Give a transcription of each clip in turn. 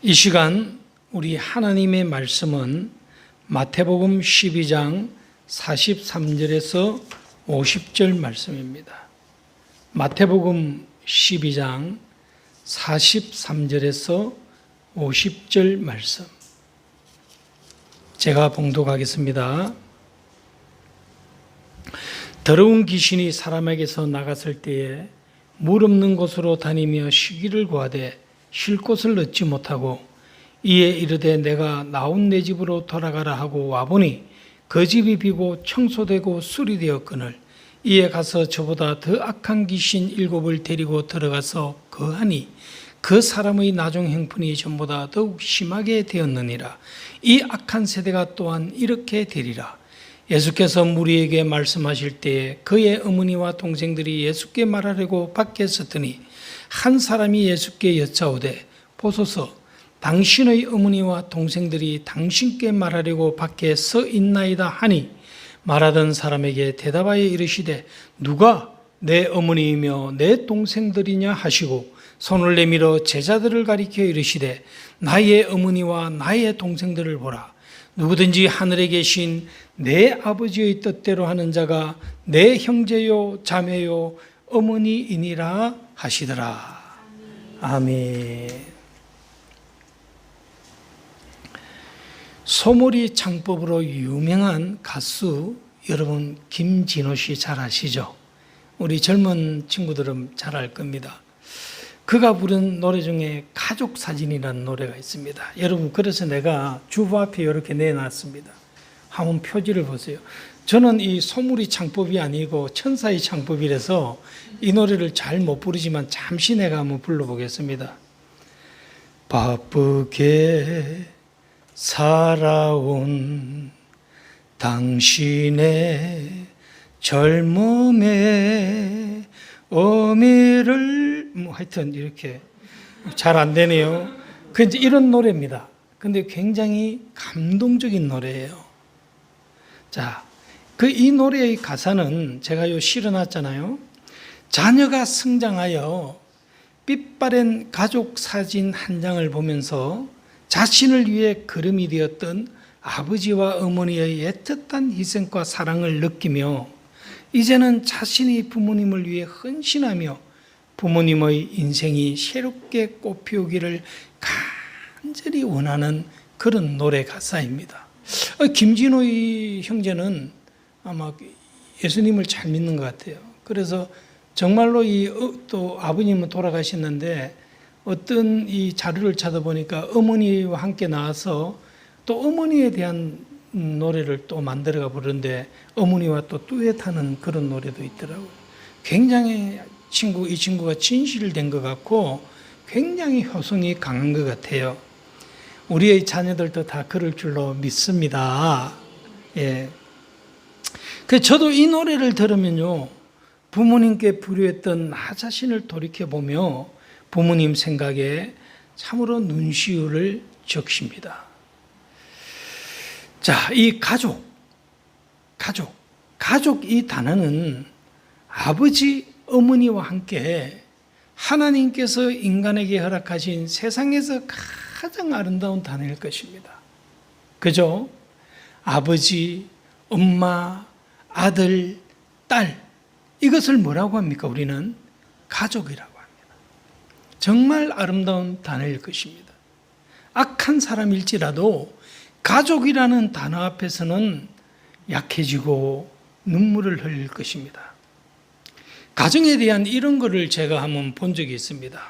이 시간 우리 하나님의 말씀은 마태복음 12장 43절에서 50절 말씀입니다. 마태복음 12장 43절에서 50절 말씀. 제가 봉독하겠습니다. 더러운 귀신이 사람에게서 나갔을 때에 물 없는 곳으로 다니며 쉬기를 구하되 쉴 곳을 얻지 못하고 이에 이르되 내가 나온 내 집으로 돌아가라 하고 와보니 그 집이 비고 청소되고 수리되었거늘 이에 가서 저보다 더 악한 귀신 7을 데리고 들어가서 거하니 그 사람의 나중 형편이 전보다 더욱 심하게 되었느니라. 이 악한 세대가 또한 이렇게 되리라. 예수께서 무리에게 말씀하실 때에 그의 어머니와 동생들이 예수께 말하려고 밖에 섰더니 한 사람이 예수께 여짜오되 보소서 당신의 어머니와 동생들이 당신께 말하려고 밖에 서 있나이다 하니 말하던 사람에게 대답하여 이르시되 누가 내 어머니이며 내 동생들이냐 하시고 손을 내밀어 제자들을 가리켜 이르시되 나의 어머니와 나의 동생들을 보라. 누구든지 하늘에 계신 내 아버지의 뜻대로 하는 자가 내 형제요 자매요 어머니이니라 하시더라. 아멘. 소몰이 창법으로 유명한 가수 여러분 김진호 씨 잘 아시죠? 우리 젊은 친구들은 잘 알 겁니다. 그가 부른 노래 중에 가족 사진이라는 노래가 있습니다. 여러분 그래서 내가 주보 앞에 이렇게 내놨습니다. 한번 표지를 보세요. 저는 이 소몰이 창법이 아니고 천사의 창법이라서 이 노래를 잘 못 부르지만 잠시 내가 한번 불러보겠습니다. 바쁘게 살아온 당신의 젊음의 어미를 하여튼 이렇게 잘 안 되네요. 그 이제 이런 노래입니다. 근데 굉장히 감동적인 노래예요. 자, 이 노래의 가사는 제가 요 실어놨잖아요. 자녀가 성장하여 빛바랜 가족 사진 한 장을 보면서 자신을 위해 걸음이 되었던 아버지와 어머니의 애틋한 희생과 사랑을 느끼며 이제는 자신이 부모님을 위해 헌신하며 부모님의 인생이 새롭게 꽃피우기를 간절히 원하는 그런 노래 가사입니다. 김진호의 형제는 아마 예수님을 잘 믿는 것 같아요. 그래서 정말로 또 아버님은 돌아가셨는데 어떤 이 자료를 찾아보니까 어머니와 함께 나와서 또 어머니에 대한 노래를 또 만들어가 부르는데 어머니와 또 듀엣하는 그런 노래도 있더라고요. 굉장히 이 친구가 진실된 것 같고 굉장히 효성이 강한 것 같아요. 우리의 자녀들도 다 그럴 줄로 믿습니다. 예. 저도 이 노래를 들으면요, 부모님께 불효했던 나 자신을 돌이켜보며 부모님 생각에 참으로 눈시울을 적십니다. 자, 이 가족 이 단어는 아버지, 어머니와 함께 하나님께서 인간에게 허락하신 세상에서 가장 아름다운 단어일 것입니다. 그죠? 아버지, 엄마, 아들, 딸, 이것을 뭐라고 합니까? 우리는 가족이라고 합니다. 정말 아름다운 단어일 것입니다. 악한 사람일지라도 가족이라는 단어 앞에서는 약해지고 눈물을 흘릴 것입니다. 가정에 대한 이런 거를 제가 한번 본 적이 있습니다.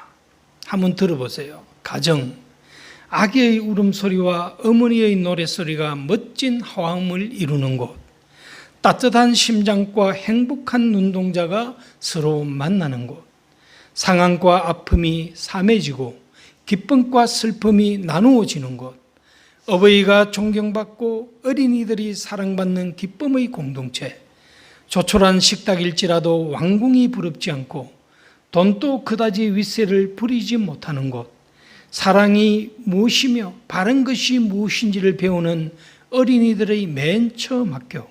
한번 들어보세요. 가정, 아기의 울음소리와 어머니의 노랫소리가 멋진 화음을 이루는 곳, 따뜻한 심장과 행복한 눈동자가 서로 만나는 곳, 상함과 아픔이 싸매지고 기쁨과 슬픔이 나누어지는 곳, 어버이가 존경받고 어린이들이 사랑받는 기쁨의 공동체, 조촐한 식탁일지라도 왕궁이 부럽지 않고 돈도 그다지 윗세를 부리지 못하는 곳, 사랑이 무엇이며 바른 것이 무엇인지를 배우는 어린이들의 맨 처음 학교,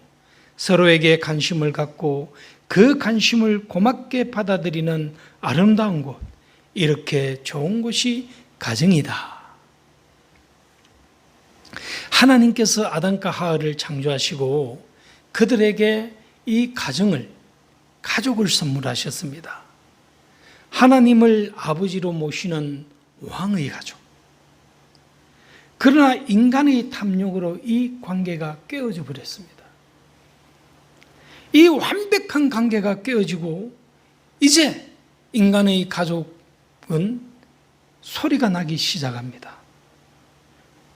서로에게 관심을 갖고 그 관심을 고맙게 받아들이는 아름다운 곳, 이렇게 좋은 곳이 가정이다. 하나님께서 아담과 하와를 창조하시고 그들에게 이 가족을 선물하셨습니다. 하나님을 아버지로 모시는 왕의 가족. 그러나 인간의 탐욕으로 이 관계가 깨어져 버렸습니다. 이 완벽한 관계가 깨어지고 이제 인간의 가족은 소리가 나기 시작합니다.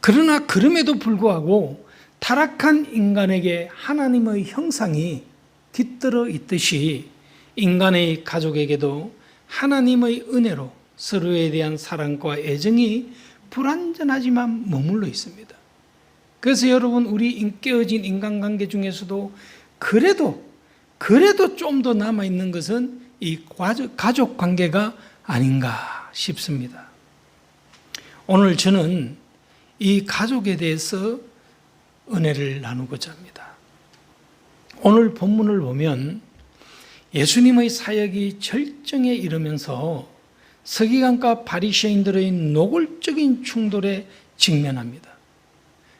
그러나 그럼에도 불구하고 타락한 인간에게 하나님의 형상이 깃들어 있듯이 인간의 가족에게도 하나님의 은혜로 서로에 대한 사랑과 애정이 불완전하지만 머물러 있습니다. 그래서 여러분, 우리 깨어진 인간관계 중에서도 그래도 좀 더 남아있는 것은 이 가족 관계가 아닌가 싶습니다. 오늘 저는 이 가족에 대해서 은혜를 나누고자 합니다. 오늘 본문을 보면 예수님의 사역이 절정에 이르면서 서기관과 바리새인들의 노골적인 충돌에 직면합니다.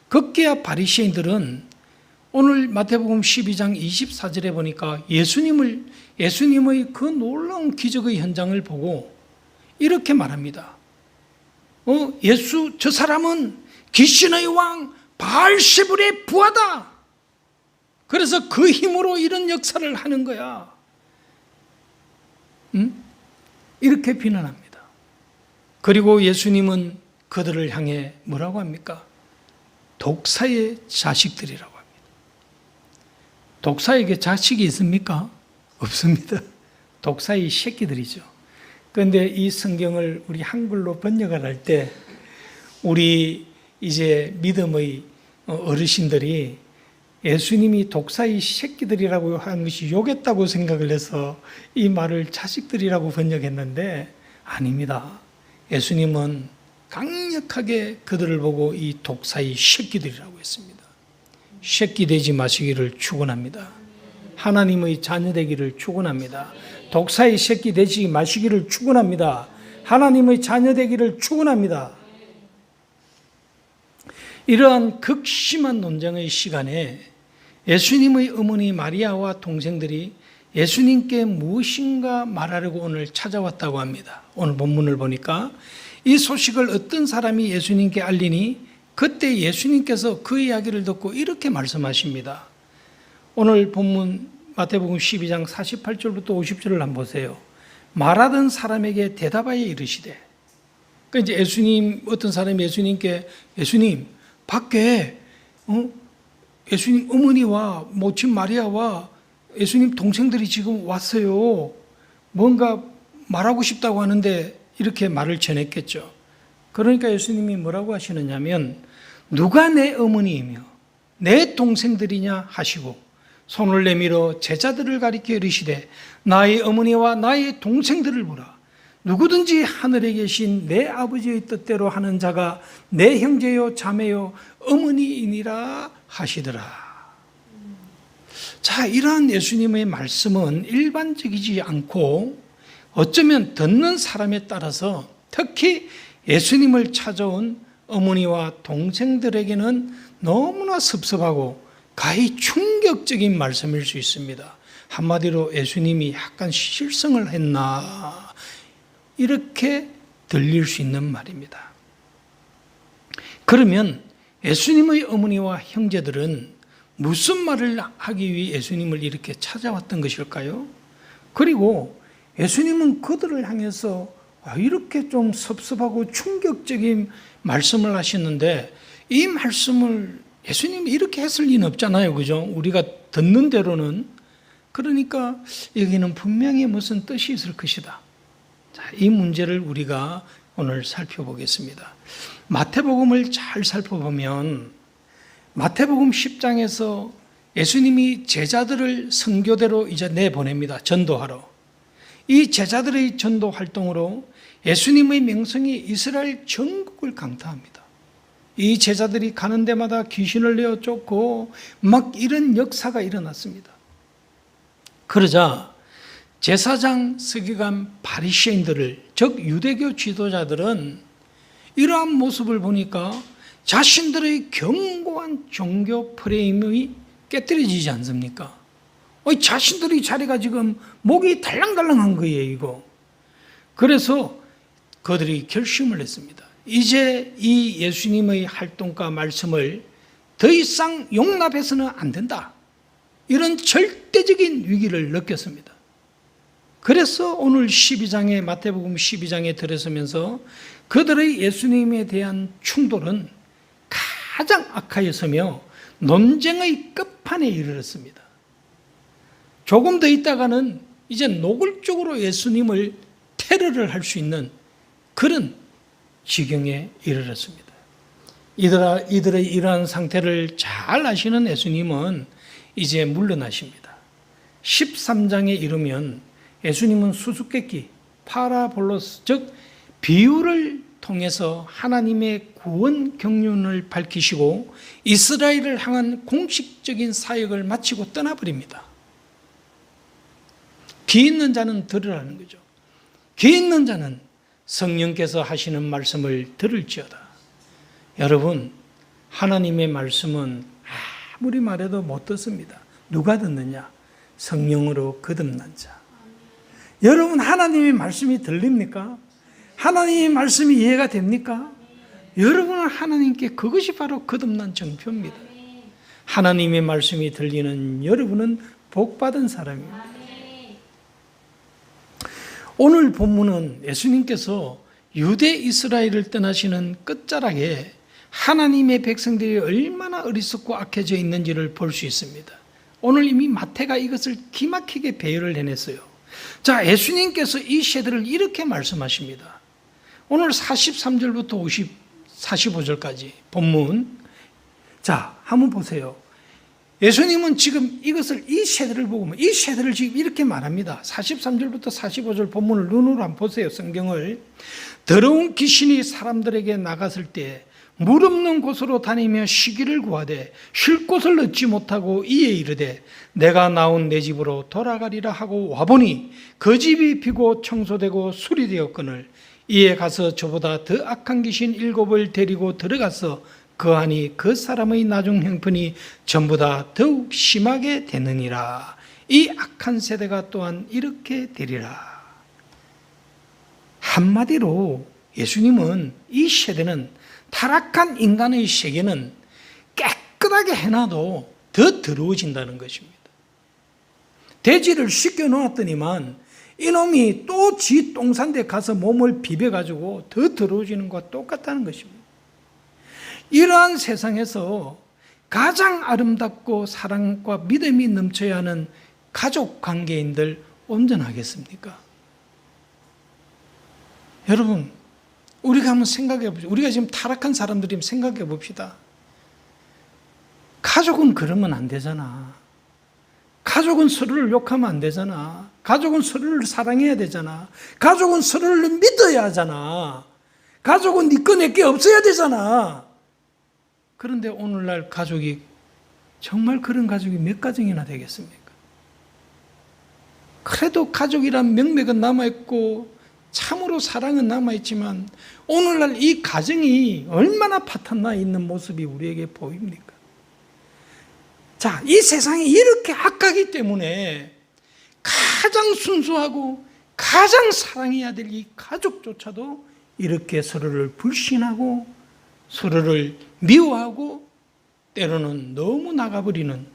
급기야 바리새인들은 오늘 마태복음 12장 24절에 보니까 예수님의 그 놀라운 기적의 현장을 보고 이렇게 말합니다. 저 사람은 귀신의 왕 바알세불의 부하다. 그래서 그 힘으로 이런 역사를 하는 거야. 이렇게 비난합니다. 그리고 예수님은 그들을 향해 뭐라고 합니까? 독사의 자식들이라고 합니다. 독사에게 자식이 있습니까? 없습니다. 독사의 새끼들이죠. 그런데 이 성경을 우리 한글로 번역을 할 때 우리 이제 믿음의 어르신들이 예수님이 독사의 새끼들이라고 하는 것이 욕했다고 생각을 해서 이 말을 자식들이라고 번역했는데 아닙니다. 예수님은 강력하게 그들을 보고 이 독사의 새끼들이라고 했습니다. 새끼 되지 마시기를 축원합니다. 하나님의 자녀 되기를 축원합니다. 독사의 새끼 되지 마시기를 축원합니다. 하나님의 자녀 되기를 축원합니다. 이러한 극심한 논쟁의 시간에 예수님의 어머니 마리아와 동생들이 예수님께 무엇인가 말하려고 오늘 찾아왔다고 합니다. 오늘 본문을 보니까 이 소식을 어떤 사람이 예수님께 알리니 그때 예수님께서 그 이야기를 듣고 이렇게 말씀하십니다. 오늘 본문 마태복음 12장 48절부터 50절을 한번 보세요. 말하던 사람에게 대답하여 이르시되, 그러니까 이제 어떤 사람이 예수님께 예수님 밖에 예수님 어머니와 모친 마리아와 예수님 동생들이 지금 왔어요. 뭔가 말하고 싶다고 하는데 이렇게 말을 전했겠죠. 그러니까 예수님이 뭐라고 하시느냐면 누가 내 어머니이며 내 동생들이냐 하시고 손을 내밀어 제자들을 가리켜 이르시되 나의 어머니와 나의 동생들을 보라. 누구든지 하늘에 계신 내 아버지의 뜻대로 하는 자가 내 형제요 자매요 어머니이니라 하시더라. 자, 이러한 예수님의 말씀은 일반적이지 않고 어쩌면 듣는 사람에 따라서 특히 예수님을 찾아온 어머니와 동생들에게는 너무나 섭섭하고 가히 충격적인 말씀일 수 있습니다. 한마디로 예수님이 약간 실성을 했나 이렇게 들릴 수 있는 말입니다. 그러면 예수님의 어머니와 형제들은 무슨 말을 하기 위해 예수님을 이렇게 찾아왔던 것일까요? 그리고 예수님은 그들을 향해서 이렇게 좀 섭섭하고 충격적인 말씀을 하시는데 이 말씀을 예수님이 이렇게 했을 리는 없잖아요. 그죠? 우리가 듣는 대로는. 그러니까 여기는 분명히 무슨 뜻이 있을 것이다. 자, 이 문제를 우리가 오늘 살펴보겠습니다. 마태복음을 잘 살펴보면 마태복음 10장에서 예수님이 제자들을 선교대로 이제 내보냅니다. 전도하러. 이 제자들의 전도 활동으로 예수님의 명성이 이스라엘 전국을 강타합니다. 이 제자들이 가는 데마다 귀신을 내어 쫓고 막 이런 역사가 일어났습니다. 그러자 제사장, 서기관, 바리새인들을 즉 유대교 지도자들은 이러한 모습을 보니까 자신들의 견고한 종교 프레임이 깨뜨려지지 않습니까? 자신들의 자리가 지금 목이 달랑달랑한 거예요, 이거. 그래서 그들이 결심을 했습니다. 이제 이 예수님의 활동과 말씀을 더 이상 용납해서는 안 된다. 이런 절대적인 위기를 느꼈습니다. 그래서 오늘 12장에 마태복음 12장에 들어서면서 그들의 예수님에 대한 충돌은 가장 악하였으며 논쟁의 끝판에 이르렀습니다. 조금 더 있다가는 이제 노골적으로 예수님을 테러를 할 수 있는 그런 지경에 이르렀습니다. 이들의 이러한 상태를 잘 아시는 예수님은 이제 물러나십니다. 13장에 이르면 예수님은 수수께끼, 파라볼로스, 즉 비유를 통해서 하나님의 구원 경륜을 밝히시고 이스라엘을 향한 공식적인 사역을 마치고 떠나버립니다. 귀 있는 자는 들으라는 거죠. 귀 있는 자는 성령께서 하시는 말씀을 들을지어다. 여러분, 하나님의 말씀은 아무리 말해도 못 듣습니다. 누가 듣느냐? 성령으로 거듭난 자. 여러분, 하나님의 말씀이 들립니까? 하나님의 말씀이 이해가 됩니까? 여러분은 하나님께 그것이 바로 거듭난 정표입니다. 하나님의 말씀이 들리는 여러분은 복받은 사람입니다. 오늘 본문은 예수님께서 유대 이스라엘을 떠나시는 끝자락에 하나님의 백성들이 얼마나 어리석고 악해져 있는지를 볼 수 있습니다. 오늘 이미 마태가 이것을 기막히게 배열을 해냈어요. 자, 예수님께서 이 세대를 이렇게 말씀하십니다. 오늘 43절부터 45절까지 본문. 자, 한번 보세요. 예수님은 지금 이것을 이 세대를 보고 이 세대를 지금 이렇게 말합니다. 43절부터 45절 본문을 눈으로 한번 보세요. 성경을. 더러운 귀신이 사람들에게 나갔을 때 물 없는 곳으로 다니며 쉬기를 구하되 쉴 곳을 얻지 못하고 이에 이르되 내가 나온 내 집으로 돌아가리라 하고 와보니 그 집이 비고 청소되고 수리되었거늘 이에 가서 저보다 더 악한 귀신 7을 데리고 들어가서 그하니 그 사람의 나중 형편이 전보다 더욱 심하게 되느니라. 이 악한 세대가 또한 이렇게 되리라. 한마디로 예수님은 이 세대는 타락한 인간의 세계는 깨끗하게 해놔도 더 더러워진다는 것입니다. 돼지를 씻겨 놓았더니만 이놈이 또 지 똥산데 가서 몸을 비벼가지고 더 더러워지는 것과 똑같다는 것입니다. 이러한 세상에서 가장 아름답고 사랑과 믿음이 넘쳐야 하는 가족 관계인들 온전하겠습니까? 여러분, 우리가 한번 생각해 봅시다. 우리가 지금 타락한 사람들이 생각해 봅시다. 가족은 그러면 안 되잖아. 가족은 서로를 욕하면 안 되잖아. 가족은 서로를 사랑해야 되잖아. 가족은 서로를 믿어야 하잖아. 가족은 네 거 내 게 없어야 되잖아. 그런데 오늘날 가족이 정말 그런 가족이 몇 가정이나 되겠습니까? 그래도 가족이란 명맥은 남아있고 참으로 사랑은 남아있지만 오늘날 이 가정이 얼마나 파탄나 있는 모습이 우리에게 보입니까? 자, 이 세상이 이렇게 악하기 때문에 가장 순수하고 가장 사랑해야 될 이 가족조차도 이렇게 서로를 불신하고 서로를 미워하고 때로는 너무 나가버리는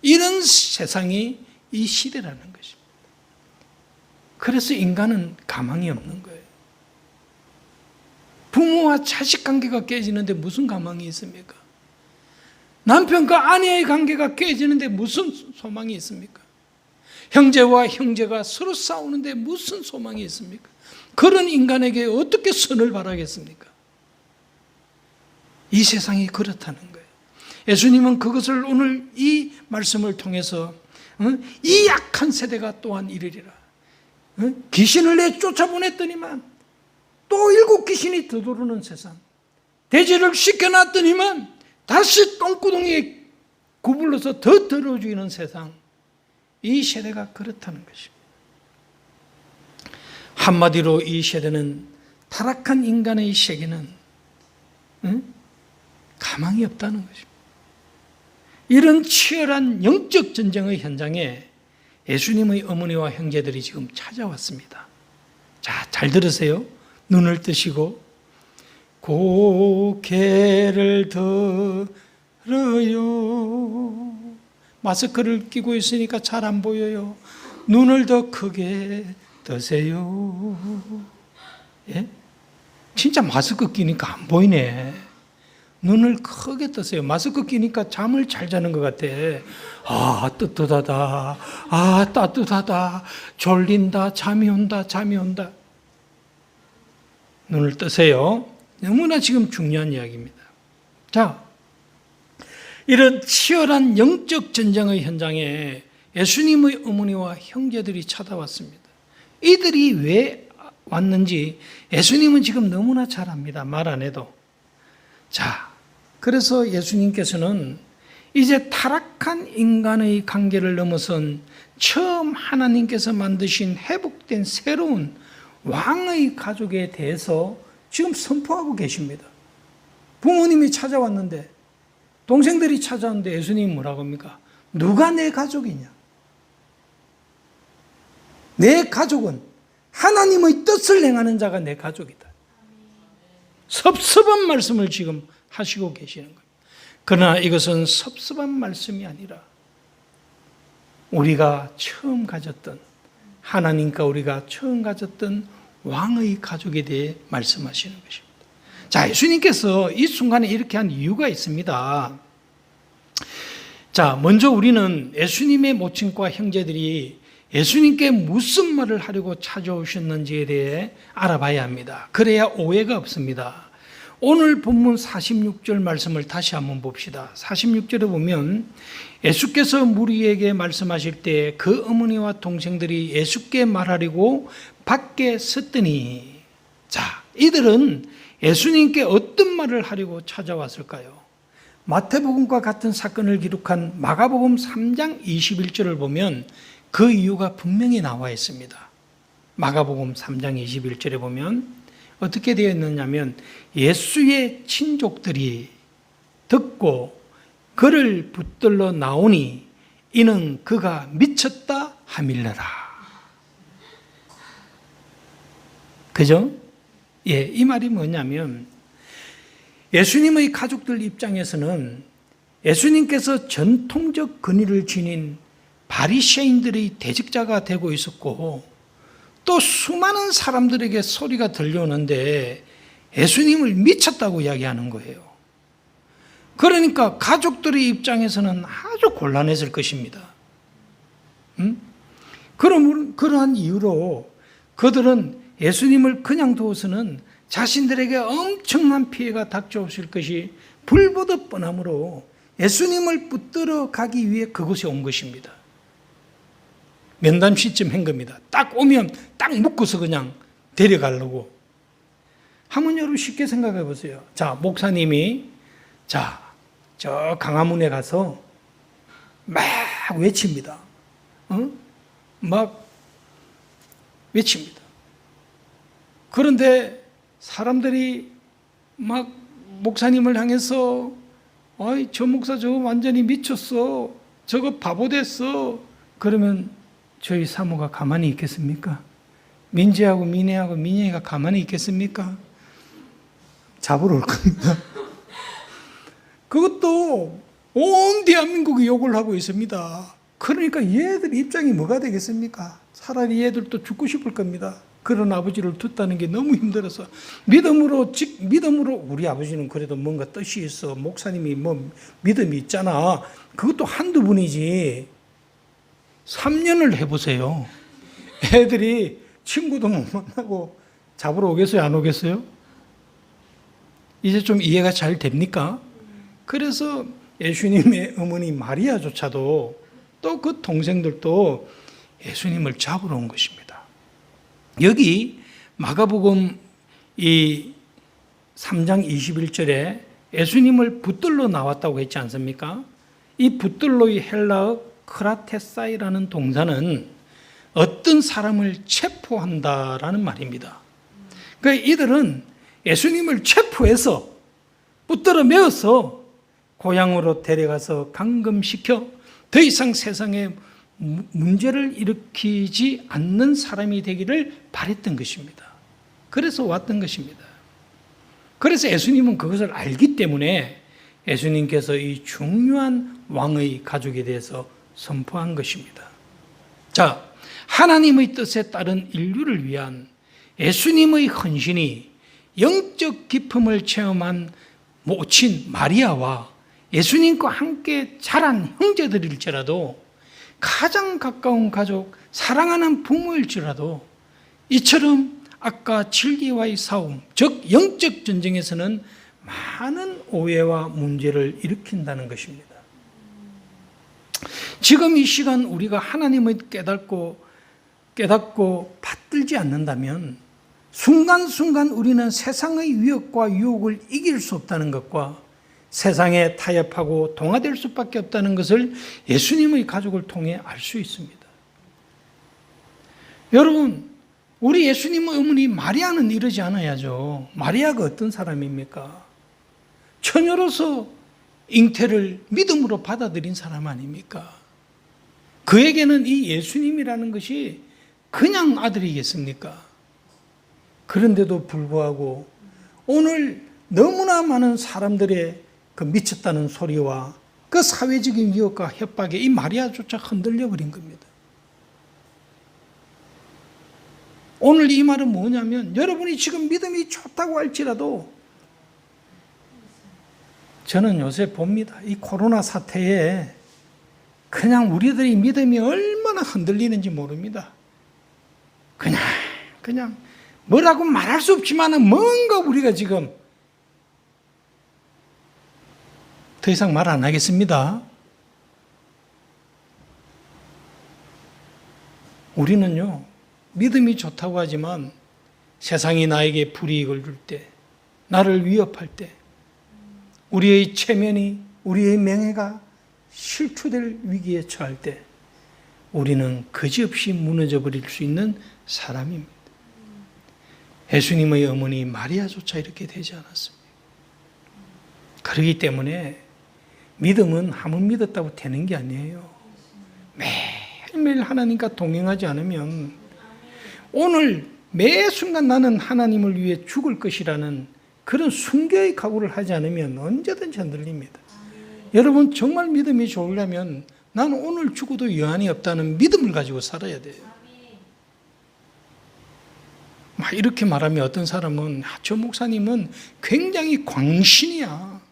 이런 세상이 이 시대라는 것입니다. 그래서 인간은 가망이 없는 거예요. 부모와 자식 관계가 깨지는데 무슨 가망이 있습니까? 남편과 아내의 관계가 깨지는데 무슨 소망이 있습니까? 형제와 형제가 서로 싸우는데 무슨 소망이 있습니까? 그런 인간에게 어떻게 선을 바라겠습니까? 이 세상이 그렇다는 거예요. 예수님은 그것을 오늘 이 말씀을 통해서 이 약한 세대가 또한 이르리라. 귀신을 내 쫓아보냈더니만 또 7 귀신이 들어오는 세상. 돼지를 씻겨놨더니만 다시 똥구덩이에 구불러서 더 더러워지는 세상. 이 세대가 그렇다는 것입니다. 한마디로 이 세대는 타락한 인간의 세계는 가망이 없다는 것입니다. 이런 치열한 영적 전쟁의 현장에 예수님의 어머니와 형제들이 지금 찾아왔습니다. 자, 잘 들으세요. 눈을 뜨시고 고개를 들어요. 마스크를 끼고 있으니까 잘 안 보여요. 눈을 더 크게 뜨세요. 예? 진짜 마스크 끼니까 안 보이네. 눈을 크게 뜨세요. 마스크 끼니까 잠을 잘 자는 것 같아. 아, 뜨뜻하다. 아, 따뜻하다. 졸린다. 잠이 온다. 잠이 온다. 눈을 뜨세요. 너무나 지금 중요한 이야기입니다. 자, 이런 치열한 영적 전쟁의 현장에 예수님의 어머니와 형제들이 찾아왔습니다. 이들이 왜 왔는지 예수님은 지금 너무나 잘 압니다. 말 안 해도. 자, 그래서 예수님께서는 이제 타락한 인간의 관계를 넘어선 처음 하나님께서 만드신 회복된 새로운 왕의 가족에 대해서 지금 선포하고 계십니다. 부모님이 찾아왔는데, 동생들이 찾아왔는데 예수님이 뭐라고 합니까? 누가 내 가족이냐? 내 가족은 하나님의 뜻을 행하는 자가 내 가족이다. 섭섭한 말씀을 지금 하시고 계시는 거예요. 그러나 이것은 섭섭한 말씀이 아니라 우리가 처음 가졌던, 하나님과 우리가 처음 가졌던 왕의 가족에 대해 말씀하시는 것입니다. 자, 예수님께서 이 순간에 이렇게 한 이유가 있습니다. 자, 먼저 우리는 예수님의 모친과 형제들이 예수님께 무슨 말을 하려고 찾아오셨는지에 대해 알아봐야 합니다. 그래야 오해가 없습니다. 오늘 본문 46절 말씀을 다시 한번 봅시다. 46절에 보면 예수께서 무리에게 말씀하실 때 그 어머니와 동생들이 예수께 말하려고 밖에 섰더니, 자, 이들은 예수님께 어떤 말을 하려고 찾아왔을까요? 마태복음과 같은 사건을 기록한 마가복음 3장 21절을 보면 그 이유가 분명히 나와 있습니다. 마가복음 3장 21절에 보면 어떻게 되어 있느냐면 예수의 친족들이 듣고 그를 붙들러 나오니 이는 그가 미쳤다 하밀러라. 그죠? 예, 이 말이 뭐냐면 예수님의 가족들 입장에서는 예수님께서 전통적 권위를 지닌 바리새인들의 대직자가 되고 있었고 또 수많은 사람들에게 소리가 들려오는데 예수님을 미쳤다고 이야기하는 거예요. 그러니까 가족들의 입장에서는 아주 곤란했을 것입니다. 그러한 이유로 그들은 예수님을 그냥 두어서는 자신들에게 엄청난 피해가 닥쳐오실 것이 불보듯 뻔하므로 예수님을 붙들어 가기 위해 그곳에 온 것입니다. 면담 시점 한 겁니다. 딱 오면 딱 묶어서 그냥 데려가려고. 한번 여러분 쉽게 생각해 보세요. 자, 목사님이 저 강화문에 가서 막 외칩니다. 막 외칩니다. 그런데 사람들이 막 목사님을 향해서 어이, 저 목사 저거 완전히 미쳤어. 저거 바보 됐어. 그러면 저희 사모가 가만히 있겠습니까? 민지하고 민혜하고 민영이가 가만히 있겠습니까? 잡으러 올 겁니다. 그것도 온 대한민국이 욕을 하고 있습니다. 그러니까 얘들 입장이 뭐가 되겠습니까? 차라리 얘들도 죽고 싶을 겁니다. 그런 아버지를 뒀다는 게 너무 힘들어서 믿음으로 우리 아버지는 그래도 뭔가 뜻이 있어. 목사님이 뭐 믿음이 있잖아. 그것도 한두 분이지. 3년을 해보세요. 애들이 친구도 못 만나고 잡으러 오겠어요? 안 오겠어요? 이제 좀 이해가 잘 됩니까? 그래서 예수님의 어머니 마리아조차도 또 그 동생들도 예수님을 잡으러 온 것입니다. 여기 마가복음 이 3장 21절에 예수님을 붙들러 나왔다고 했지 않습니까? 이 붙들러의 헬라어 크라테사이라는 동사는 어떤 사람을 체포한다라는 말입니다. 그러니까 이들은 예수님을 체포해서 붙들어 메어서 고향으로 데려가서 감금시켜 더 이상 세상에 문제를 일으키지 않는 사람이 되기를 바랬던 것입니다. 그래서 왔던 것입니다. 그래서 예수님은 그것을 알기 때문에 예수님께서 이 중요한 왕의 가족에 대해서 선포한 것입니다. 자, 하나님의 뜻에 따른 인류를 위한 예수님의 헌신이 영적 기쁨을 체험한 모친 마리아와 예수님과 함께 자란 형제들일지라도 가장 가까운 가족, 사랑하는 부모일지라도 이처럼 아까 질기와의 싸움, 즉 영적 전쟁에서는 많은 오해와 문제를 일으킨다는 것입니다. 지금 이 시간 우리가 하나님을 깨닫고 받들지 않는다면 순간순간 우리는 세상의 위협과 유혹을 이길 수 없다는 것과 세상에 타협하고 동화될 수밖에 없다는 것을 예수님의 가족을 통해 알 수 있습니다. 여러분, 우리 예수님의 어머니 마리아는 이러지 않아야죠. 마리아가 어떤 사람입니까? 처녀로서 잉태를 믿음으로 받아들인 사람 아닙니까? 그에게는 이 예수님이라는 것이 그냥 아들이겠습니까? 그런데도 불구하고 오늘 너무나 많은 사람들의 그 미쳤다는 소리와 그 사회적인 위협과 협박에 이 마리아조차 흔들려 버린 겁니다. 오늘 이 말은 뭐냐면 여러분이 지금 믿음이 좋다고 할지라도 저는 요새 봅니다. 이 코로나 사태에 그냥 우리들이 믿음이 얼마나 흔들리는지 모릅니다. 그냥 뭐라고 말할 수 없지만 뭔가 우리가 지금 더 이상 말 안 하겠습니다. 우리는요, 믿음이 좋다고 하지만 세상이 나에게 불이익을 줄 때, 나를 위협할 때, 우리의 체면이, 우리의 명예가 실추될 위기에 처할 때 우리는 그지없이 무너져 버릴 수 있는 사람입니다. 예수님의 어머니 마리아조차 이렇게 되지 않았습니다. 그렇기 때문에 믿음은 한번 믿었다고 되는 게 아니에요. 매일매일 하나님과 동행하지 않으면 오늘 매 순간 나는 하나님을 위해 죽을 것이라는 그런 순교의 각오를 하지 않으면 언제든지 흔들립니다. 여러분 정말 믿음이 좋으려면 나는 오늘 죽어도 여한이 없다는 믿음을 가지고 살아야 돼요. 막 이렇게 말하면 어떤 사람은 저 목사님은 굉장히 광신이야.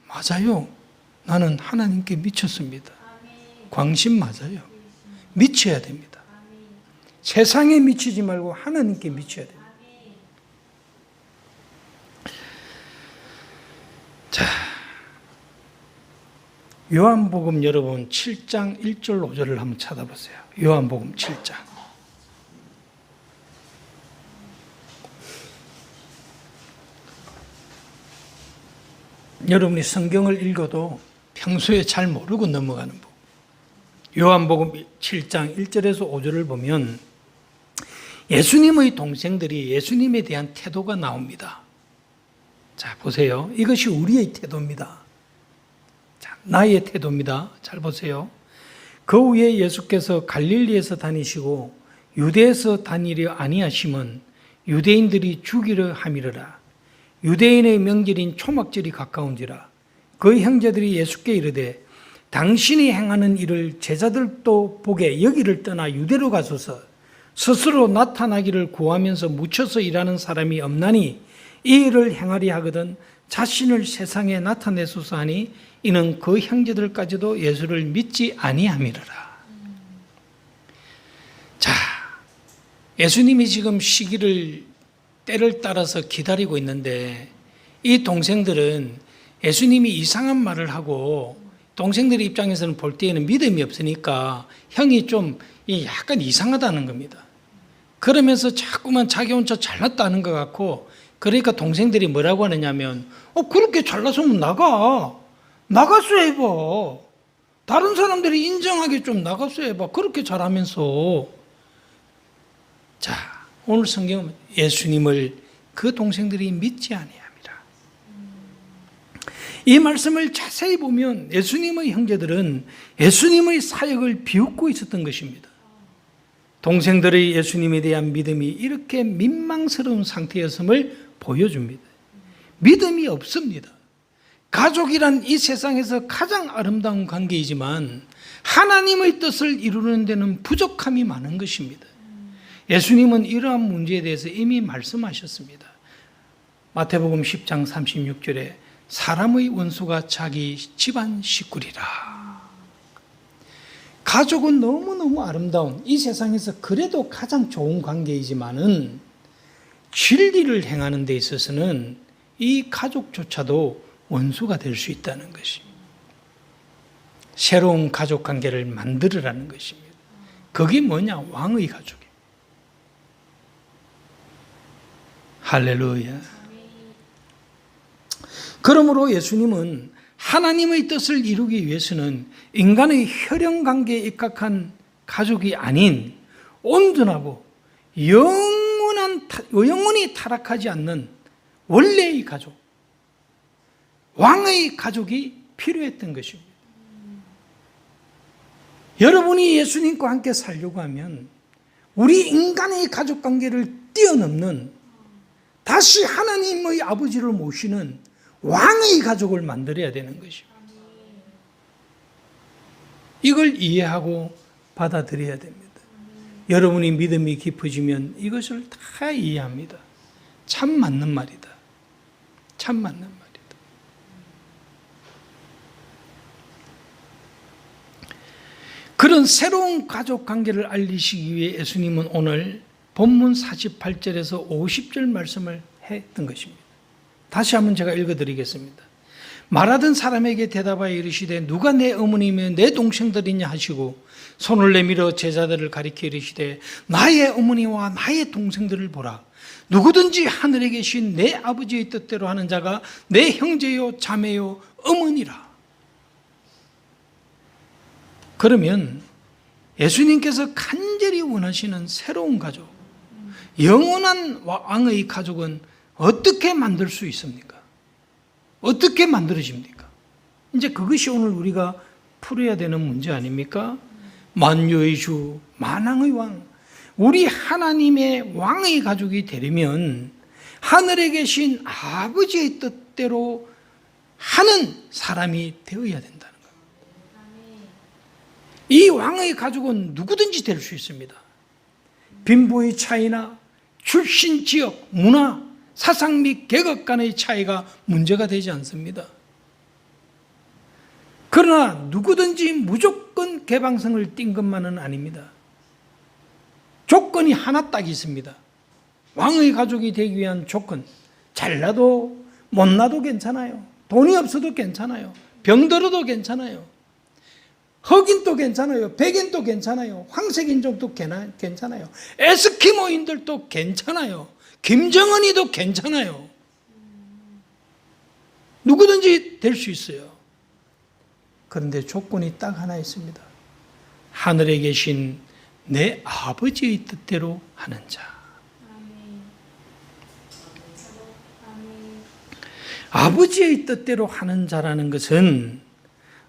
맞아요. 나는 하나님께 미쳤습니다. 광신 맞아요. 미쳐야 됩니다. 세상에 미치지 말고 하나님께 미쳐야 됩니다. 자, 요한복음 여러분 7장 1절 5절을 한번 찾아보세요. 요한복음 7장. 여러분이 성경을 읽어도 평소에 잘 모르고 넘어가는 법. 요한복음 7장 1절에서 5절을 보면 예수님의 동생들이 예수님에 대한 태도가 나옵니다. 자, 보세요. 이것이 우리의 태도입니다. 자, 나의 태도입니다. 잘 보세요. 그 후에 예수께서 갈릴리에서 다니시고 유대에서 다니려 아니하심은 유대인들이 죽이려 함이러라. 유대인의 명절인 초막절이 가까운지라. 그 형제들이 예수께 이르되 당신이 행하는 일을 제자들도 보게 여기를 떠나 유대로 가소서. 스스로 나타나기를 구하면서 묻혀서 일하는 사람이 없나니 이 일을 행하리 하거든 자신을 세상에 나타내소서 하니 이는 그 형제들까지도 예수를 믿지 아니함이로라. 자, 예수님이 지금 시기를 때를 따라서 기다리고 있는데 이 동생들은 예수님이 이상한 말을 하고 동생들의 입장에서는 볼 때에는 믿음이 없으니까 형이 좀 약간 이상하다는 겁니다. 그러면서 자꾸만 자기 혼자 잘났다는 것 같고 그러니까 동생들이 뭐라고 하느냐면 그렇게 잘났으면 나가서 해봐. 다른 사람들이 인정하게 좀 나가서 해봐. 그렇게 잘하면서. 자, 오늘 성경은 예수님을 그 동생들이 믿지 아니함이라. 이 말씀을 자세히 보면 예수님의 형제들은 예수님의 사역을 비웃고 있었던 것입니다. 동생들의 예수님에 대한 믿음이 이렇게 민망스러운 상태였음을 보여줍니다. 믿음이 없습니다. 가족이란 이 세상에서 가장 아름다운 관계이지만 하나님의 뜻을 이루는 데는 부족함이 많은 것입니다. 예수님은 이러한 문제에 대해서 이미 말씀하셨습니다. 마태복음 10장 36절에 사람의 원수가 자기 집안 식구리라. 가족은 너무너무 아름다운, 이 세상에서 그래도 가장 좋은 관계이지만은 진리를 행하는 데 있어서는 이 가족조차도 원수가 될 수 있다는 것입니다. 새로운 가족 관계를 만들으라는 것입니다. 그게 뭐냐? 왕의 가족이에요. 할렐루야. 그러므로 예수님은 하나님의 뜻을 이루기 위해서는 인간의 혈연 관계에 입각한 가족이 아닌 온전하고 영원히 타락하지 않는 원래의 가족, 왕의 가족이 필요했던 것입니다. 여러분이 예수님과 함께 살려고 하면 우리 인간의 가족 관계를 뛰어넘는 다시 하나님의 아버지를 모시는 왕의 가족을 만들어야 되는 것입니다. 이걸 이해하고 받아들여야 됩니다. 여러분이 믿음이 깊어지면 이것을 다 이해합니다. 참 맞는 말이다. 참 맞는 말이다. 그런 새로운 가족 관계를 알리시기 위해 예수님은 오늘 본문 48절에서 50절 말씀을 했던 것입니다. 다시 한번 제가 읽어드리겠습니다. 말하던 사람에게 대답하여 이르시되 누가 내 어머니며 내 동생들이냐 하시고 손을 내밀어 제자들을 가리켜 이르시되 나의 어머니와 나의 동생들을 보라. 누구든지 하늘에 계신 내 아버지의 뜻대로 하는 자가 내 형제요 자매요 어머니라. 그러면 예수님께서 간절히 원하시는 새로운 가족, 영원한 왕의 가족은 어떻게 만들 수 있습니까? 어떻게 만들어집니까? 이제 그것이 오늘 우리가 풀어야 되는 문제 아닙니까? 만유의 주, 만왕의 왕, 우리 하나님의 왕의 가족이 되려면 하늘에 계신 아버지의 뜻대로 하는 사람이 되어야 된다는 겁니다. 이 왕의 가족은 누구든지 될 수 있습니다. 빈부의 차이나 출신 지역, 문화, 사상 및 계급 간의 차이가 문제가 되지 않습니다. 그러나 누구든지 무조건 개방성을 띈 것만은 아닙니다. 조건이 하나 딱 있습니다. 왕의 가족이 되기 위한 조건, 잘나도 못나도 괜찮아요. 돈이 없어도 괜찮아요. 병들어도 괜찮아요. 흑인도 괜찮아요. 백인도 괜찮아요. 황색인종도 괜찮아요. 에스키모인들도 괜찮아요. 김정은이도 괜찮아요. 누구든지 될 수 있어요. 그런데 조건이 딱 하나 있습니다. 하늘에 계신 내 아버지의 뜻대로 하는 자. 아버지의 뜻대로 하는 자라는 것은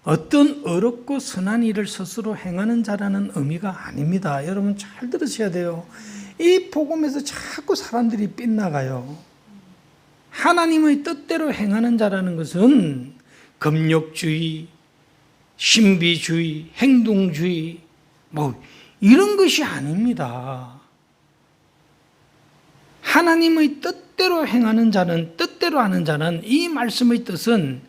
어떤 어렵고 선한 일을 스스로 행하는 자라는 의미가 아닙니다. 여러분 잘 들으셔야 돼요. 이 복음에서 자꾸 사람들이 빗나가요. 하나님의 뜻대로 행하는 자라는 것은 금욕주의, 신비주의, 행동주의 이런 것이 아닙니다. 하나님의 뜻대로 행하는 자는, 뜻대로 하는 자는, 이 말씀의 뜻은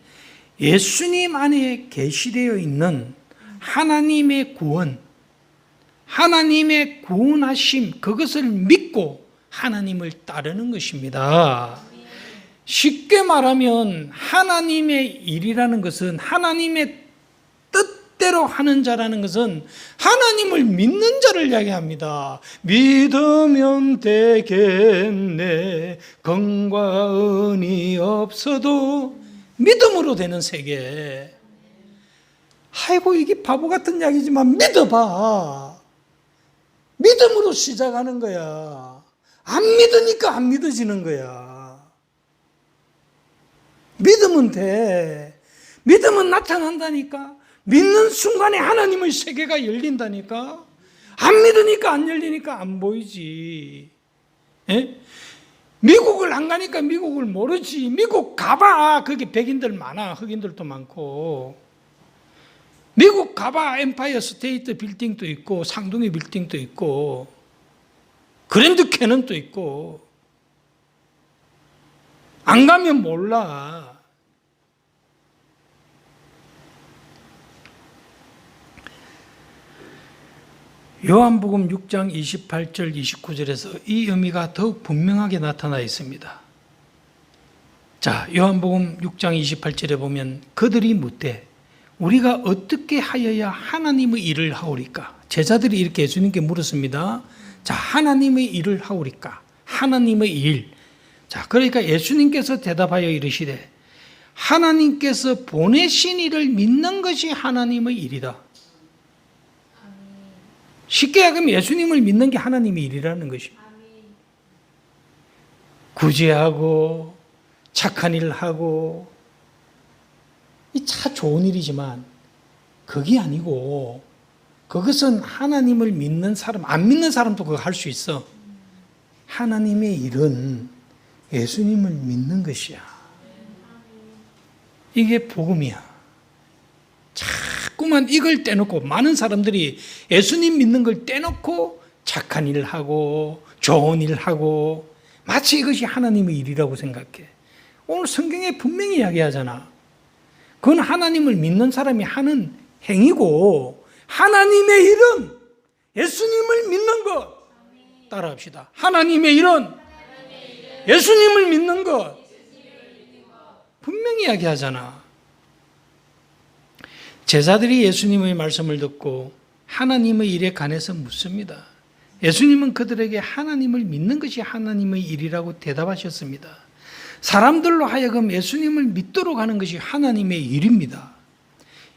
예수님 안에 계시되어 있는 하나님의 구원, 하나님의 구원하심, 그것을 믿고 하나님을 따르는 것입니다. 쉽게 말하면 하나님의 일이라는 것은, 하나님의 뜻대로 하는 자라는 것은 하나님을 믿는 자를 이야기합니다. 믿으면 되겠네. 건과 은이 없어도 믿음으로 되는 세계. 아이고 이게 바보 같은 이야기지만 믿어봐. 믿음으로 시작하는 거야. 안 믿으니까 안 믿어지는 거야. 믿으면 돼. 믿음은 나타난다니까. 믿는 순간에 하나님의 세계가 열린다니까. 안 믿으니까 안 열리니까 안 보이지. 예? 미국을 안 가니까 미국을 모르지. 미국 가봐. 거기 백인들 많아. 흑인들도 많고. 미국 가봐. 엠파이어 스테이트 빌딩도 있고 상둥이 빌딩도 있고 그랜드 캐넌도 있고. 안 가면 몰라. 요한복음 6장 28절 29절에서 이 의미가 더욱 분명하게 나타나 있습니다. 자, 요한복음 6장 28절에 보면 그들이 묻되 우리가 어떻게 하여야 하나님의 일을 하오리까? 제자들이 이렇게 예수님께 물었습니다. 자, 하나님의 일을 하오리까? 하나님의 일. 자, 그러니까 예수님께서 대답하여 이르시되 하나님께서 보내신 이를 믿는 것이 하나님의 일이다. 쉽게 얘기하면 예수님을 믿는 게 하나님의 일이라는 것입니다. 구제하고 착한 일을 하고 이 참 좋은 일이지만 그게 아니고 그것은 하나님을 믿는 사람, 안 믿는 사람도 그거 할 수 있어. 하나님의 일은 예수님을 믿는 것이야. 이게 복음이야. 자꾸만 이걸 떼놓고 많은 사람들이 예수님 믿는 걸 떼놓고 착한 일을 하고 좋은 일을 하고 마치 이것이 하나님의 일이라고 생각해. 오늘 성경에 분명히 이야기하잖아. 그건 하나님을 믿는 사람이 하는 행위고 하나님의 일은 예수님을 믿는 것. 따라합시다. 하나님의 일은 예수님을 믿는 것. 분명히 이야기하잖아. 제자들이 예수님의 말씀을 듣고 하나님의 일에 관해서 묻습니다. 예수님은 그들에게 하나님을 믿는 것이 하나님의 일이라고 대답하셨습니다. 사람들로 하여금 예수님을 믿도록 하는 것이 하나님의 일입니다.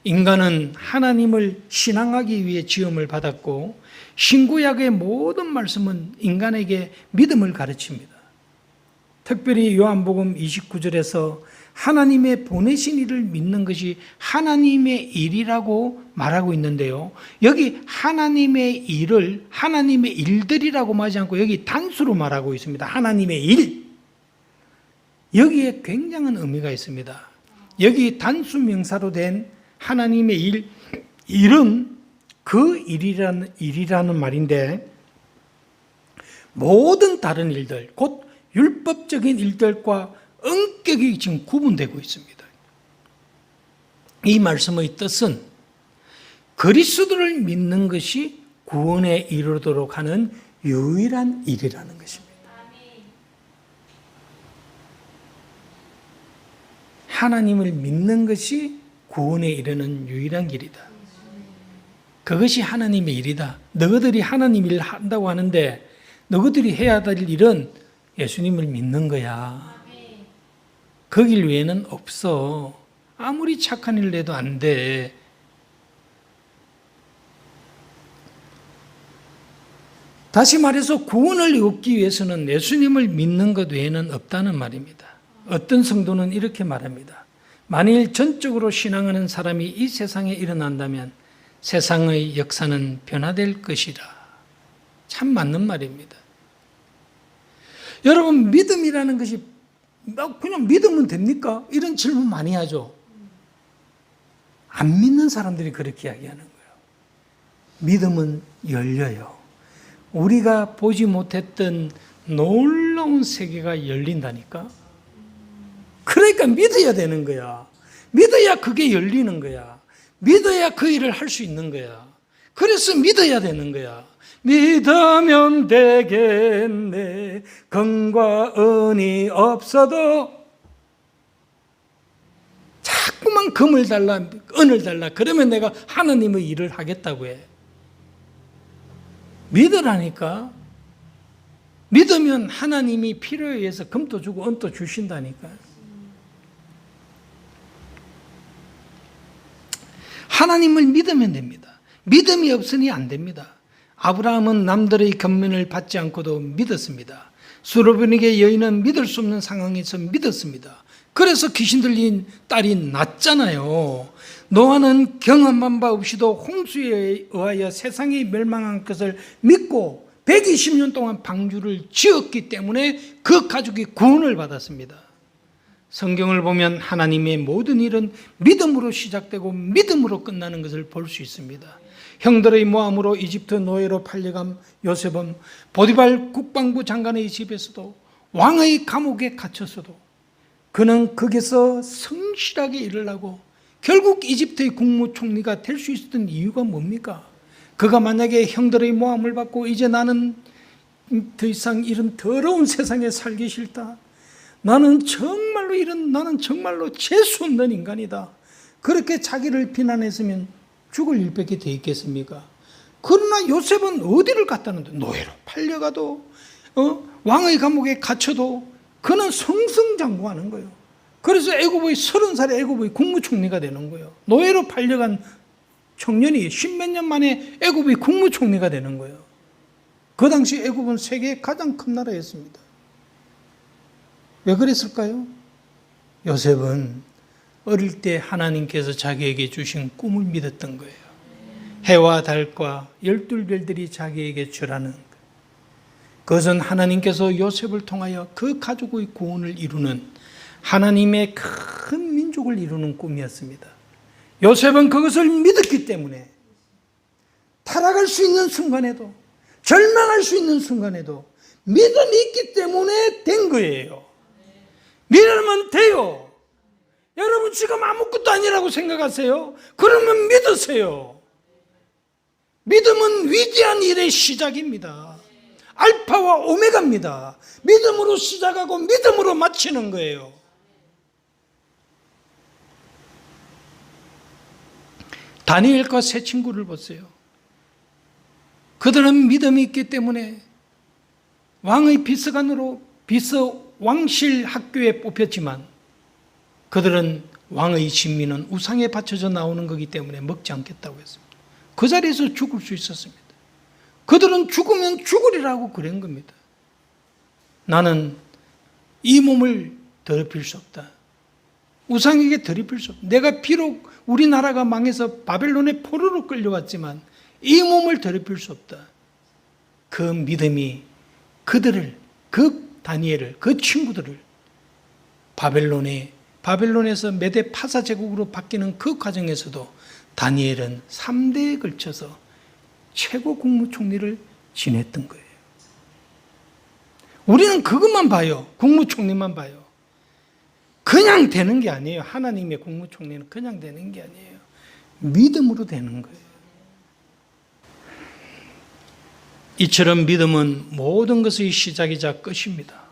인간은 하나님을 신앙하기 위해 지음을 받았고 신구약의 모든 말씀은 인간에게 믿음을 가르칩니다. 특별히 요한복음 29절에서 하나님의 보내신 일을 믿는 것이 하나님의 일이라고 말하고 있는데요. 여기 하나님의 일을 하나님의 일들이라고 말하지 않고 여기 단수로 말하고 있습니다. 하나님의 일. 여기에 굉장한 의미가 있습니다. 여기 단수 명사로 된 하나님의 일은 그 일이라는 말인데 모든 다른 일들, 곧 율법적인 일들과 엄격히 지금 구분되고 있습니다. 이 말씀의 뜻은 그리스도를 믿는 것이 구원에 이르도록 하는 유일한 일이라는 것입니다. 하나님을 믿는 것이 구원에 이르는 유일한 길이다. 그것이 하나님의 일이다. 너희들이 하나님 일을 한다고 하는데 너희들이 해야 될 일은 예수님을 믿는 거야. 그 길 외에는 없어. 아무리 착한 일을 해도 안 돼. 다시 말해서 구원을 얻기 위해서는 예수님을 믿는 것 외에는 없다는 말입니다. 어떤 성도는 이렇게 말합니다. 만일 전적으로 신앙하는 사람이 이 세상에 일어난다면 세상의 역사는 변화될 것이라. 참 맞는 말입니다. 여러분, 믿음이라는 것이 그냥 믿으면 됩니까? 이런 질문 많이 하죠. 안 믿는 사람들이 그렇게 이야기하는 거예요. 믿음은 열려요. 우리가 보지 못했던 놀라운 세계가 열린다니까. 그러니까 믿어야 되는 거야. 믿어야 그게 열리는 거야. 믿어야 그 일을 할 수 있는 거야. 그래서 믿어야 되는 거야. 믿으면 되겠네. 금과 은이 없어도 자꾸만 금을 달라, 은을 달라. 그러면 내가 하나님의 일을 하겠다고 해. 믿으라니까. 믿으면 하나님이 필요에 의해서 금도 주고 은도 주신다니까. 하나님을 믿으면 됩니다. 믿음이 없으니 안 됩니다. 아브라함은 남들의 견면을 받지 않고도 믿었습니다. 수르베니게 여인은 믿을 수 없는 상황에서 믿었습니다. 그래서 귀신 들린 딸이 낳잖아요. 노아는 경험한 바 없이도 홍수에 의하여 세상이 멸망한 것을 믿고 120년 동안 방주를 지었기 때문에 그 가족이 구원을 받았습니다. 성경을 보면 하나님의 모든 일은 믿음으로 시작되고 믿음으로 끝나는 것을 볼 수 있습니다. 형들의 모함으로 이집트 노예로 팔려간 요셉은 보디발 국방부 장관의 집에서도 왕의 감옥에 갇혔어도 그는 거기서 성실하게 일을 하고 결국 이집트의 국무총리가 될 수 있었던 이유가 뭡니까? 그가 만약에 형들의 모함을 받고 이제 나는 더 이상 이런 더러운 세상에 살기 싫다. 나는 정말로 재수 없는 인간이다. 그렇게 자기를 비난했으면 죽을 일밖에 돼 있겠습니까? 그러나 요셉은 어디를 갔다는데 노예로 팔려가도 왕의 감옥에 갇혀도 그는 성성장구하는 거예요. 그래서 30살에 애굽의 국무총리가 되는 거예요. 노예로 팔려간 청년이 10몇 년 만에 애굽의 국무총리가 되는 거예요. 그 당시 애굽은 세계의 가장 큰 나라였습니다. 왜 그랬을까요? 요셉은 어릴 때 하나님께서 자기에게 주신 꿈을 믿었던 거예요. 해와 달과 12별들이 자기에게 주라는 것. 그것은 하나님께서 요셉을 통하여 그 가족의 구원을 이루는 하나님의 큰 민족을 이루는 꿈이었습니다. 요셉은 그것을 믿었기 때문에 타락할 수 있는 순간에도 절망할 수 있는 순간에도 믿음이 있기 때문에 된 거예요. 믿으면 돼요. 여러분 지금 아무것도 아니라고 생각하세요? 그러면 믿으세요. 믿음은 위대한 일의 시작입니다. 알파와 오메가입니다. 믿음으로 시작하고 믿음으로 마치는 거예요. 다니엘과 세 친구를 보세요. 그들은 믿음이 있기 때문에 왕의 비서관으로 비서왕실 학교에 뽑혔지만 그들은 왕의 진미는 우상에 바쳐져 나오는 거기 때문에 먹지 않겠다고 했습니다. 그 자리에서 죽을 수 있었습니다. 그들은 죽으면 죽으리라고 그런 겁니다. 나는 이 몸을 더럽힐 수 없다. 우상에게 더럽힐 수 없다. 내가 비록 우리나라가 망해서 바벨론의 포로로 끌려왔지만 이 몸을 더럽힐 수 없다. 그 믿음이 그들을, 그 다니엘을, 그 친구들을 바벨론에서 메데 파사 제국으로 바뀌는 그 과정에서도 다니엘은 3대에 걸쳐서 최고 국무총리를 지냈던 거예요. 우리는 그것만 봐요. 국무총리만 봐요. 그냥 되는 게 아니에요. 하나님의 국무총리는 그냥 되는 게 아니에요. 믿음으로 되는 거예요. 이처럼 믿음은 모든 것의 시작이자 끝입니다.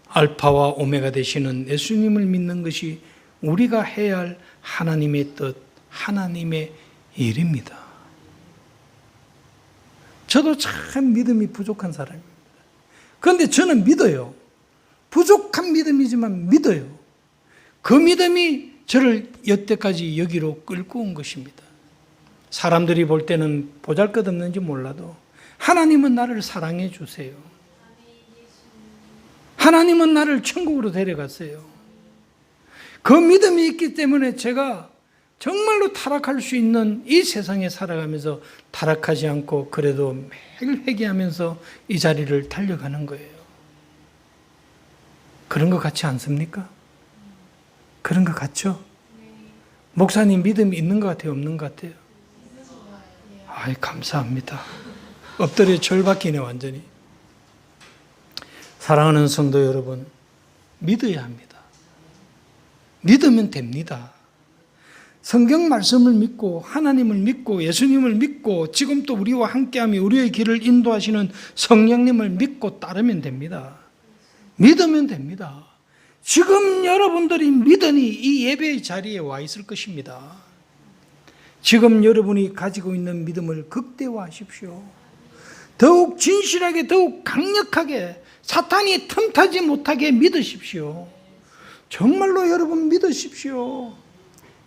알파와 오메가 되시는 예수님을 믿는 것이 우리가 해야 할 하나님의 뜻, 하나님의 일입니다. 저도 참 믿음이 부족한 사람입니다. 그런데 저는 믿어요. 부족한 믿음이지만 믿어요. 그 믿음이 저를 여태까지 여기로 끌고 온 것입니다. 사람들이 볼 때는 보잘것없는지 몰라도 하나님은 나를 사랑해 주세요. 하나님은 나를 천국으로 데려갔어요. 그 믿음이 있기 때문에 제가 정말로 타락할 수 있는 이 세상에 살아가면서 타락하지 않고 그래도 매일 회개하면서 이 자리를 달려가는 거예요. 그런 것 같지 않습니까? 그런 것 같죠? 목사님 믿음이 있는 것 같아요? 없는 것 같아요? 아이, 감사합니다. 엎드려 절박히네 완전히. 사랑하는 성도 여러분, 믿어야 합니다. 믿으면 됩니다. 성경 말씀을 믿고 하나님을 믿고 예수님을 믿고 지금 또 우리와 함께하며 우리의 길을 인도하시는 성령님을 믿고 따르면 됩니다. 믿으면 됩니다. 지금 여러분들이 믿으니 이 예배의 자리에 와 있을 것입니다. 지금 여러분이 가지고 있는 믿음을 극대화하십시오. 더욱 진실하게 더욱 강력하게 사탄이 틈타지 못하게 믿으십시오. 정말로 여러분 믿으십시오.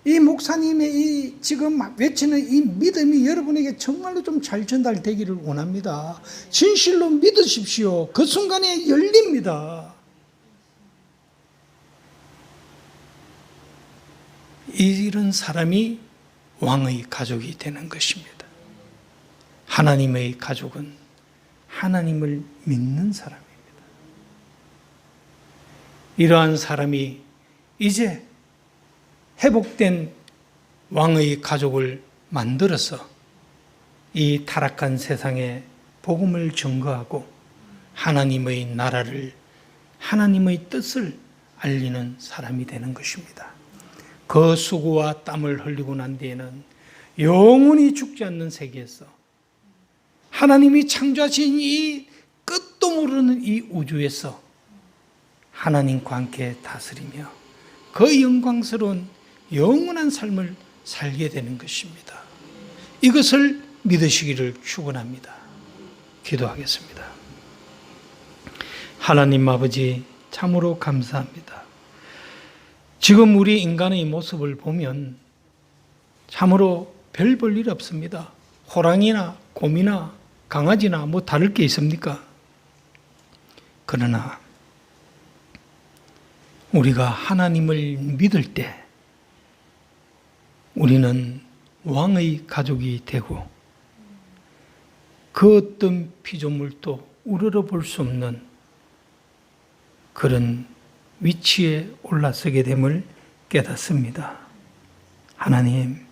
이 목사님의 이 지금 외치는 이 믿음이 여러분에게 정말로 좀 잘 전달되기를 원합니다. 진실로 믿으십시오. 그 순간에 열립니다. 이런 사람이 왕의 가족이 되는 것입니다. 하나님의 가족은 하나님을 믿는 사람입니다. 이러한 사람이 이제 회복된 왕의 가족을 만들어서 이 타락한 세상에 복음을 증거하고 하나님의 나라를, 하나님의 뜻을 알리는 사람이 되는 것입니다. 그 수고와 땀을 흘리고 난 뒤에는 영원히 죽지 않는 세계에서 하나님이 창조하신 이 끝도 모르는 이 우주에서 하나님과 함께 다스리며 그 영광스러운 영원한 삶을 살게 되는 것입니다. 이것을 믿으시기를 축원합니다. 기도하겠습니다. 하나님 아버지, 참으로 감사합니다. 지금 우리 인간의 모습을 보면 참으로 별 볼 일 없습니다. 호랑이나 곰이나 강아지나 뭐 다를 게 있습니까? 그러나 우리가 하나님을 믿을 때 우리는 왕의 가족이 되고 그 어떤 피조물도 우러러 볼 수 없는 그런 위치에 올라서게 됨을 깨닫습니다. 하나님,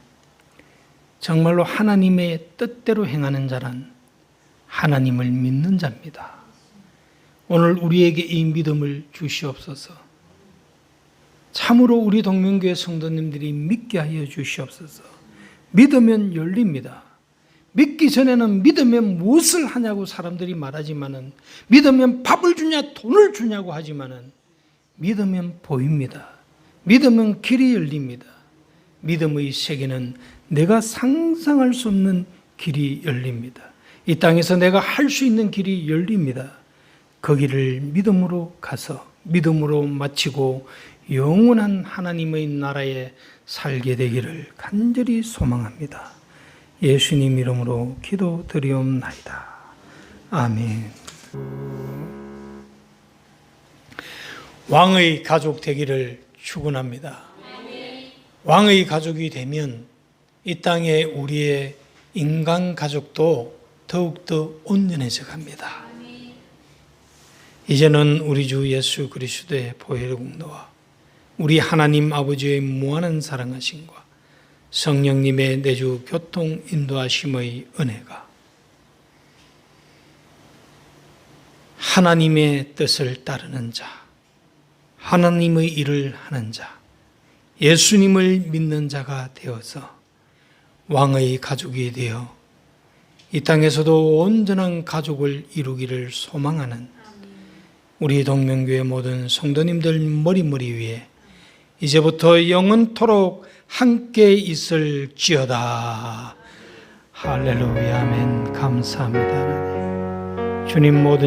정말로 하나님의 뜻대로 행하는 자란 하나님을 믿는 자입니다. 오늘 우리에게 이 믿음을 주시옵소서. 참으로 우리 동명교회 성도님들이 믿게 하여 주시옵소서. 믿으면 열립니다. 믿기 전에는 믿으면 무엇을 하냐고 사람들이 말하지만은, 믿으면 밥을 주냐 돈을 주냐고 하지만은, 믿으면 보입니다. 믿으면 길이 열립니다. 믿음의 세계는 내가 상상할 수 없는 길이 열립니다. 이 땅에서 내가 할 수 있는 길이 열립니다. 그 길을 믿음으로 가서 믿음으로 마치고 영원한 하나님의 나라에 살게 되기를 간절히 소망합니다. 예수님 이름으로 기도드리옵나이다. 아멘. 왕의 가족 되기를 축원합니다. 왕의 가족이 되면 이 땅에 우리의 인간 가족도 더욱더 온전해져 갑니다. 이제는 우리 주 예수 그리스도의 보혈의 공로와 우리 하나님 아버지의 무한한 사랑하심과 성령님의 내주 교통 인도하심의 은혜가 하나님의 뜻을 따르는 자, 하나님의 일을 하는 자, 예수님을 믿는 자가 되어서 왕의 가족이 되어 이 땅에서도 온전한 가족을 이루기를 소망하는 우리 동명교회 모든 성도님들 머리 위에 이제부터 영원토록 함께 있을지어다. 할렐루야, 아멘. 감사합니다. 주님, 모든